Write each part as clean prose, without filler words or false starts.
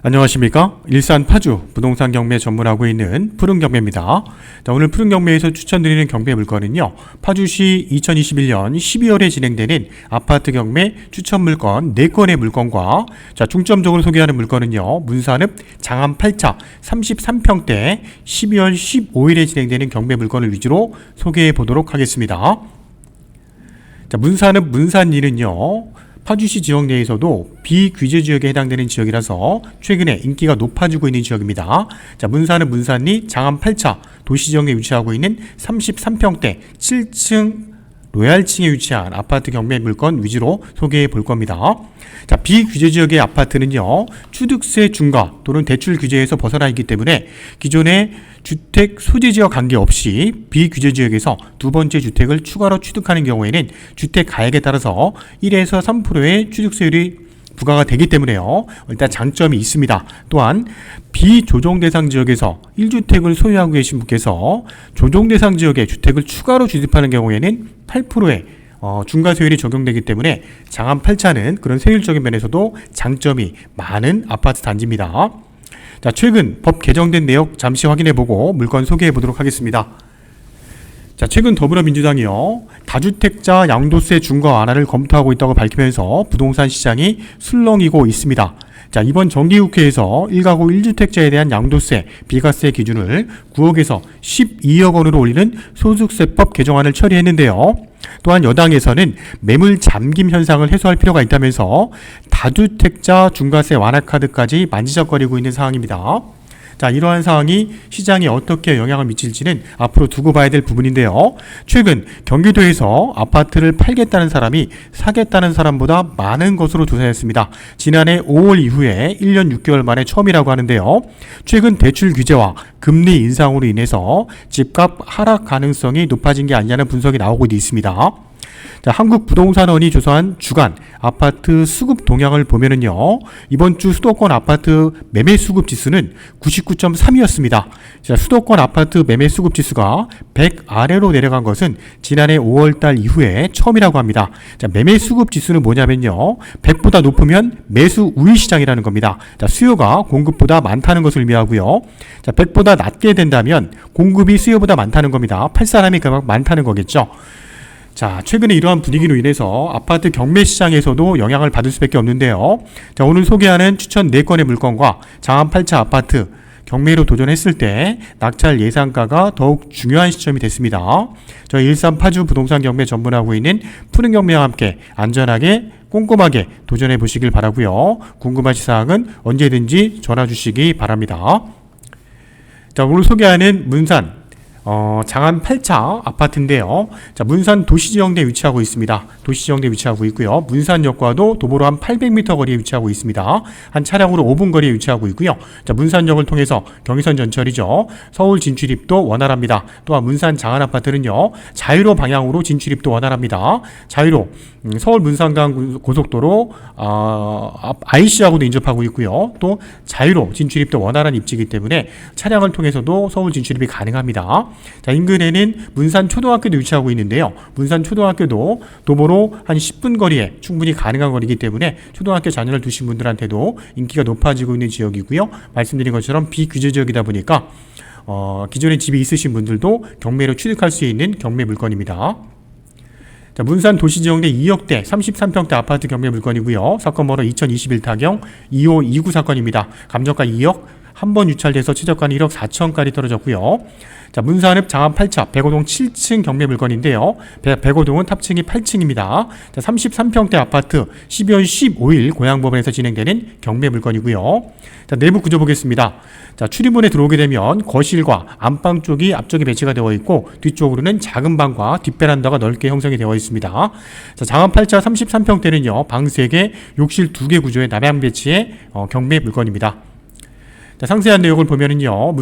안녕하십니까? 일산 파주 부동산 경매 전문하고 있는 푸른경매입니다. 자, 오늘 푸른경매에서 추천드리는 경매 물건은요, 파주시 2021년 12월에 진행되는 아파트 경매 추천 물건 4건의 물건과, 자, 중점적으로 소개하는 물건은요, 문산읍 장안 8차 33평대 12월 15일에 진행되는 경매 물건을 위주로 소개해 보도록 하겠습니다. 자, 문산읍 문산리는요, 파주시 지역 내에서도 비규제 지역에 해당되는 지역이라서 최근에 인기가 높아지고 있는 지역입니다. 자, 문산읍 문산리 장안 8차 도시지역 내 위치하고 있는 33평대 7층 로얄층에 위치한 아파트 경매 물건 위주로 소개해 볼 겁니다. 자, 비규제 지역의 아파트는요, 취득세 중과 또는 대출 규제에서 벗어나 있기 때문에 기존의 주택 소재 지역 관계없이 비규제 지역에서 두 번째 주택을 추가로 취득하는 경우에는 주택 가액에 따라서 1에서 3%의 취득세율이 부과가 되기 때문에요, 일단 장점이 있습니다. 또한 비조정 대상 지역에서 1주택을 소유하고 계신 분께서 조정 대상 지역에 주택을 추가로 주입하는 경우에는 8%의 중과세율이 적용되기 때문에 장안 8차는 그런 세율적인 면에서도 장점이 많은 아파트 단지입니다. 자, 최근 법 개정된 내역 잠시 확인해보고 물건 소개해보도록 하겠습니다. 자, 최근 더불어민주당이요, 다주택자 양도세 중과 완화를 검토하고 있다고 밝히면서 부동산 시장이 술렁이고 있습니다. 자, 이번 정기국회에서 1가구 1주택자에 대한 양도세, 비과세 기준을 9억에서 12억 원으로 올리는 소득세법 개정안을 처리했는데요. 또한 여당에서는 매물 잠김 현상을 해소할 필요가 있다면서 다주택자 중과세 완화 카드까지 만지작거리고 있는 상황입니다. 자, 이러한 상황이 시장에 어떻게 영향을 미칠지는 앞으로 두고 봐야 될 부분인데요. 최근 경기도에서 아파트를 팔겠다는 사람이 사겠다는 사람보다 많은 것으로 조사했습니다. 지난해 5월 이후에 1년 6개월 만에 처음이라고 하는데요. 최근 대출 규제와 금리 인상으로 인해서 집값 하락 가능성이 높아진 게 아니냐는 분석이 나오고 있습니다. 자, 한국부동산원이 조사한 주간 아파트 수급 동향을 보면은요, 이번 주 수도권 아파트 매매 수급 지수는 99.3이었습니다. 자, 수도권 아파트 매매 수급 지수가 100 아래로 내려간 것은 지난해 5월달 이후에 처음이라고 합니다. 자, 매매 수급 지수는 뭐냐면요, 100보다 높으면 매수 우위 시장이라는 겁니다. 자, 수요가 공급보다 많다는 것을 의미하고요. 자, 100보다 낮게 된다면 공급이 수요보다 많다는 겁니다. 팔 사람이 그만큼 많다는 거겠죠. 자, 최근에 이러한 분위기로 인해서 아파트 경매 시장에서도 영향을 받을 수밖에 없는데요. 자, 오늘 소개하는 추천 4건의 물건과 장안 8차 아파트 경매로 도전했을 때 낙찰 예상가가 더욱 중요한 시점이 됐습니다. 저희 일산 파주 부동산 경매 전문하고 있는 푸른 경매와 함께 안전하게 꼼꼼하게 도전해 보시길 바라고요. 궁금하신 사항은 언제든지 전화 주시기 바랍니다. 자, 오늘 소개하는 문산 장안 8차 아파트인데요. 자, 문산 도시지역내에 위치하고 있습니다. 도시지역내에 위치하고 있고요. 문산역과도 도보로 한 800m 거리에 위치하고 있습니다. 한 차량으로 5분 거리에 위치하고 있고요. 자, 문산역을 통해서 경의선 전철이죠. 서울 진출입도 원활합니다. 또한 문산 장안 아파트는요, 자유로 방향으로 진출입도 원활합니다. 자유로 서울 문산간 고속도로 IC하고도 인접하고 있고요. 또 자유로 진출입도 원활한 입지이기 때문에 차량을 통해서도 서울 진출입이 가능합니다. 자, 인근에는 문산 초등학교도 위치하고 있는데요. 문산 초등학교도 도보로 한 10분 거리에 충분히 가능한 거리이기 때문에 초등학교 자녀를 두신 분들한테도 인기가 높아지고 있는 지역이고요. 말씀드린 것처럼 비규제 지역이다 보니까 기존에 집이 있으신 분들도 경매로 취득할 수 있는 경매 물건입니다. 자, 문산 도시지역 내 2억대 33평대 아파트 경매 물건이고요. 사건 번호 2021 타경 2529 사건입니다. 감정가 2억, 한 번 유찰돼서 최저가는 1억 4천까지 떨어졌고요. 자, 문산읍 장안 8차 105동 7층 경매 물건인데요. 105동은 탑층이 8층입니다. 자, 33평대 아파트 12월 15일 고양법원에서 진행되는 경매 물건이고요. 자, 내부 구조 보겠습니다. 자, 출입문에 들어오게 되면 거실과 안방 쪽이 앞쪽에 배치가 되어 있고 뒤쪽으로는 작은 방과 뒷베란다가 넓게 형성이 되어 있습니다. 자, 장안 8차 33평대는요, 방 3개, 욕실 2개 구조의 남양 배치의 경매 물건입니다. 자, 상세한 내용을 보면은요,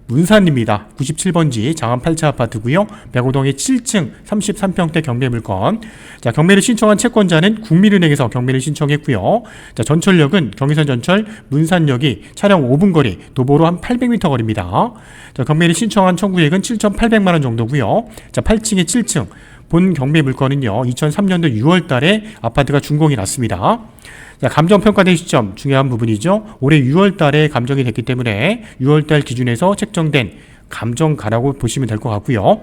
문산입니다. 97번지 장안 8차 아파트고요. 105동의 7층 33평대 경매 물건. 자, 경매를 신청한 채권자는 국민은행에서 경매를 신청했고요. 자, 전철역은 경의선 전철 문산역이 차량 5분 거리, 도보로 한 800m 거리입니다. 자, 경매를 신청한 청구액은 7,800만 원 정도고요. 자, 8층에 7층 본 경매 물건은요, 2003년도 6월 달에 아파트가 준공이 났습니다. 자, 감정 평가된 시점 중요한 부분이죠. 올해 6월 달에 감정이 됐기 때문에 6월 달 기준에서 책정된 감정가라고 보시면 될 것 같고요.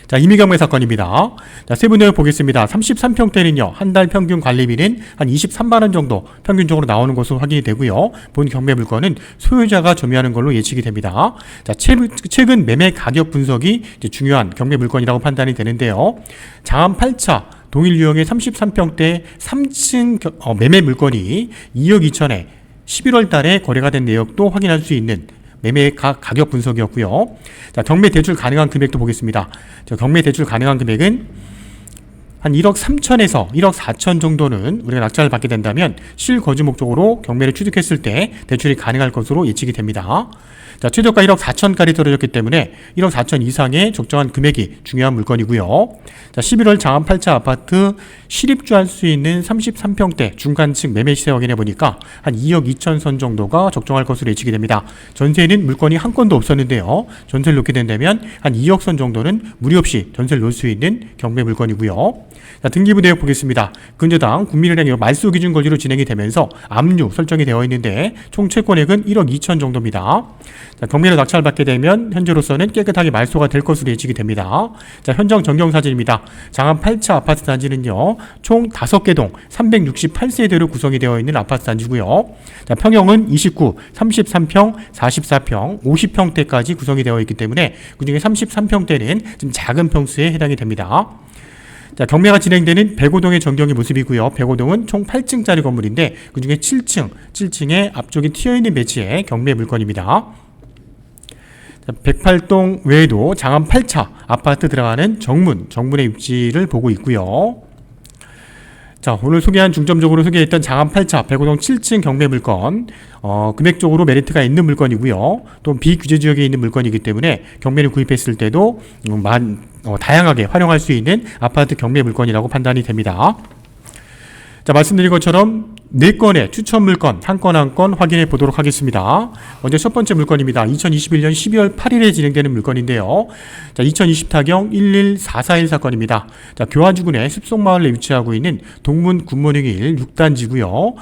자, 임의경매 사건입니다. 자, 세부 내용 보겠습니다. 33평대는요, 한 달 평균 관리비는 한 23만원 정도 평균적으로 나오는 것으로 확인이 되고요. 본 경매 물건은 소유자가 점유하는 걸로 예측이 됩니다. 자, 최근 매매 가격 분석이 이제 중요한 경매 물건이라고 판단이 되는데요. 장안 8차 동일 유형의 33평대 3층 매매 물건이 2억 2천에 11월 달에 거래가 된 내역도 확인할 수 있는 매매 가격 분석이었고요. 자, 경매 대출 가능한 금액도 보겠습니다. 자, 경매 대출 가능한 금액은 한 1억 3천에서 1억 4천 정도는 우리가 낙찰을 받게 된다면 실거주 목적으로 경매를 취득했을 때 대출이 가능할 것으로 예측이 됩니다. 자, 최저가 1억 4천까지 떨어졌기 때문에 1억 4천 이상의 적정한 금액이 중요한 물건이고요. 자, 11월 장안 8차 아파트 실입주할 수 있는 33평대 중간층 매매 시세 확인해 보니까 한 2억 2천 선 정도가 적정할 것으로 예측이 됩니다. 전세에는 물건이 한 건도 없었는데요. 전세를 놓게 된다면 한 2억 선 정도는 무리 없이 전세를 놓을 수 있는 경매 물건이고요. 자, 등기부 내역 보겠습니다. 근저당 국민은행 말소 기준 거주로 진행이 되면서 압류 설정이 되어 있는데 총 채권액은 1억 2천 정도입니다. 자, 경매로 낙찰을 받게 되면 현재로서는 깨끗하게 말소가 될 것으로 예측이 됩니다. 자, 현장 전경 사진입니다. 장안 8차 아파트 단지는요, 총 5개 동 368세대로 구성이 되어 있는 아파트 단지고요. 자, 평형은 29, 33평, 44평, 50평대까지 구성이 되어 있기 때문에 그중에 33평대는 좀 작은 평수에 해당이 됩니다. 자, 경매가 진행되는 백오동의 전경의 모습이고요. 백오동은 총 8층짜리 건물인데 그중에 7층에 앞쪽에 튀어있는 배치의 경매 물건입니다. 자, 108동 외에도 장안 8차 아파트 들어가는 정문의 입지를 보고 있고요. 자, 오늘 소개한 중점적으로 소개했던 장안 8차 105동 7층 경매 물건, 금액적으로 메리트가 있는 물건이고요. 또 비규제 지역에 있는 물건이기 때문에 경매를 구입했을 때도 다양하게 활용할 수 있는 아파트 경매 물건이라고 판단이 됩니다. 자, 말씀드린 것처럼 4건의 추천 물건 한 건 한 건 확인해 보도록 하겠습니다. 먼저 첫 번째 물건입니다. 2021년 12월 8일에 진행되는 물건인데요. 자, 2020타경 11441 사건입니다. 자, 교화지구내 숲속마을에 위치하고 있는 동문 굿모닝 1 6단지고요.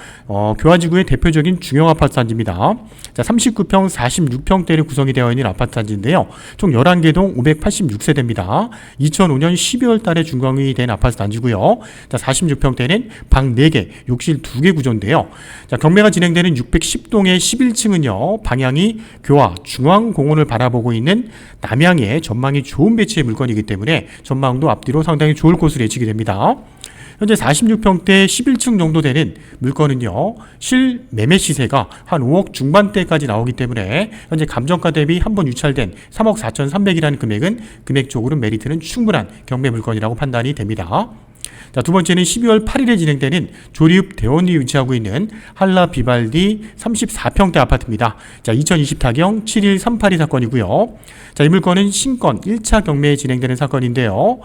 교화지구의 대표적인 중형 아파트 단지입니다. 자, 39평 46평대로 구성이 되어 있는 아파트 단지인데요. 총 11개 동 586세대입니다. 2005년 12월 달에 준공이 된 아파트 단지고요. 자, 46평대는 방 4개, 욕실 2개 구조인데요. 자, 경매가 진행되는 610동의 11층은요, 방향이 교화 중앙공원을 바라보고 있는 남향의 전망이 좋은 배치의 물건이기 때문에 전망도 앞뒤로 상당히 좋을 것으로 예측이 됩니다. 현재 46평대 11층 정도 되는 물건은요, 실 매매 시세가 한 5억 중반대까지 나오기 때문에 현재 감정가 대비 한번 유찰된 3억 4,300이라는 금액은 금액적으로 메리트는 충분한 경매 물건이라고 판단이 됩니다. 자, 두 번째는 12월 8일에 진행되는 조리읍 대원리에 위치하고 있는 한라 비발디 34평대 아파트입니다. 자, 2020타경 71382 사건이고요. 자, 이 물건은 신건 1차 경매에 진행되는 사건인데요.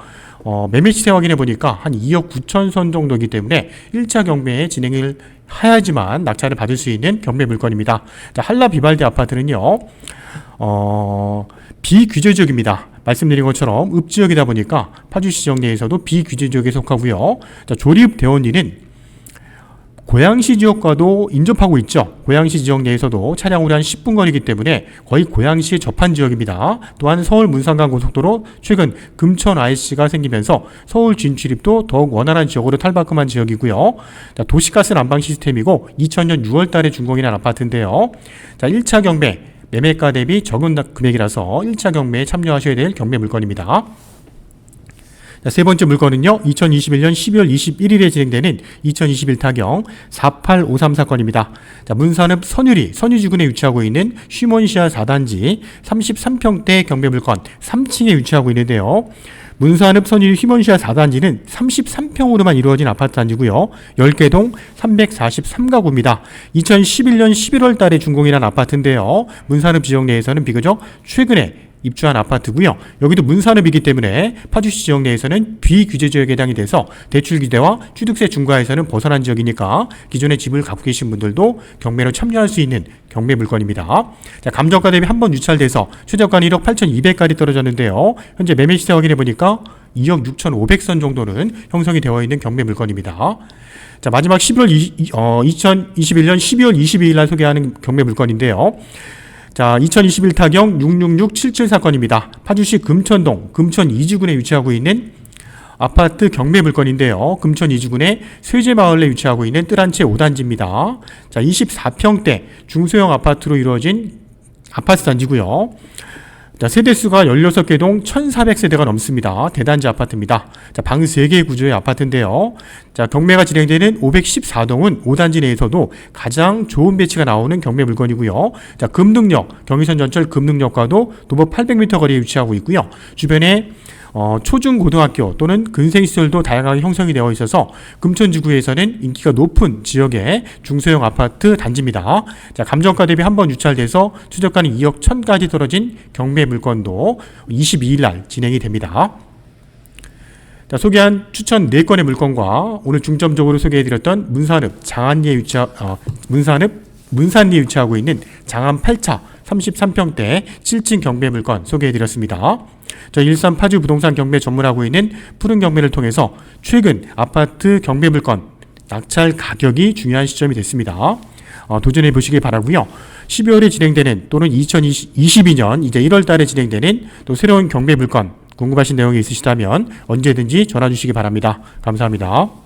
매매 시세 확인해 보니까 한 2억 9천 선 정도이기 때문에 1차 경매에 진행을 해야지만 낙찰을 받을 수 있는 경매 물건입니다. 자, 한라 비발디 아파트는요, 비규제 지역입니다. 말씀드린 것처럼 읍지역이다 보니까 파주시 지역 내에서도 비규제 지역에 속하고요. 자, 조리읍 대원리는 고양시 지역과도 인접하고 있죠. 고양시 지역 내에서도 차량으로 한 10분 거리이기 때문에 거의 고양시에 접한 지역입니다. 또한 서울 문산간 고속도로 최근 금천 IC가 생기면서 서울 진출입도 더욱 원활한 지역으로 탈바꿈한 지역이고요. 자, 도시가스 난방 시스템이고 2000년 6월 달에 준공이 난 아파트인데요. 자, 1차 경매 매매가 대비 적은 금액이라서 1차 경매에 참여하셔야 될 경매 물건입니다. 자, 세 번째 물건은요, 2021년 12월 21일에 진행되는 2021타경 4853 사건입니다. 자, 문산읍 선유지군에 위치하고 있는 쉬먼시아 4단지 33평대 경매 물건 3층에 위치하고 있는데요. 문산읍 휴먼시아 4단지는 33평으로만 이루어진 아파트 단지고요. 10개 동 343가구입니다. 2011년 11월 달에 준공이 난 아파트인데요. 문산읍 지역 내에서는 비교적 최근에 입주한 아파트고요. 여기도 문산읍이기 때문에 파주시 지역 내에서는 비규제 지역에 해당이 돼서 대출 기대와 취득세 중과에서는 벗어난 지역이니까 기존에 집을 갖고 계신 분들도 경매로 참여할 수 있는 경매 물건입니다. 자, 감정가 대비 한번 유찰돼서 최저가는 1억 8,200까지 떨어졌는데요. 현재 매매 시세 확인해 보니까 2억 6,500선 정도는 형성이 되어 있는 경매 물건입니다. 자, 마지막 2021년 12월 22일 날 소개하는 경매 물건인데요. 자, 2021 타경 66677 사건입니다. 파주시 금천동 금천 2지군에 위치하고 있는 아파트 경매 물건인데요. 금천 2지군의 쇠제마을에 위치하고 있는 뜰한채 5단지입니다. 자, 24평대 중소형 아파트로 이루어진 아파트 단지고요. 자, 세대수가 16개 동 1,400세대가 넘습니다. 대단지 아파트입니다. 자, 방 3개의 구조의 아파트인데요. 자, 경매가 진행되는 514동은 5단지 내에서도 가장 좋은 배치가 나오는 경매 물건이고요. 자, 금능역, 경의선 전철 금능역과도 도보 800m 거리에 위치하고 있고요. 주변에 초중고등학교 또는 근생시설도 다양하게 형성이 되어 있어서 금천지구에서는 인기가 높은 지역의 중소형 아파트 단지입니다. 자, 감정가 대비 한번 유찰돼서 최저가는 2억 1,000까지 떨어진 경매 물건도 22일 날 진행이 됩니다. 자, 소개한 추천 4건의 물건과 오늘 중점적으로 소개해드렸던 문산리에 위치하고 있는 장안 8차 33평대 7층 경매 물건 소개해드렸습니다. 저희 일산 파주 부동산 경매 전문하고 있는 푸른 경매를 통해서 최근 아파트 경매 물건 낙찰 가격이 중요한 시점이 됐습니다. 도전해 보시기 바라고요. 12월에 진행되는 또는 2022년 이제 1월 달에 진행되는 또 새로운 경매 물건 궁금하신 내용이 있으시다면 언제든지 전화 주시기 바랍니다. 감사합니다.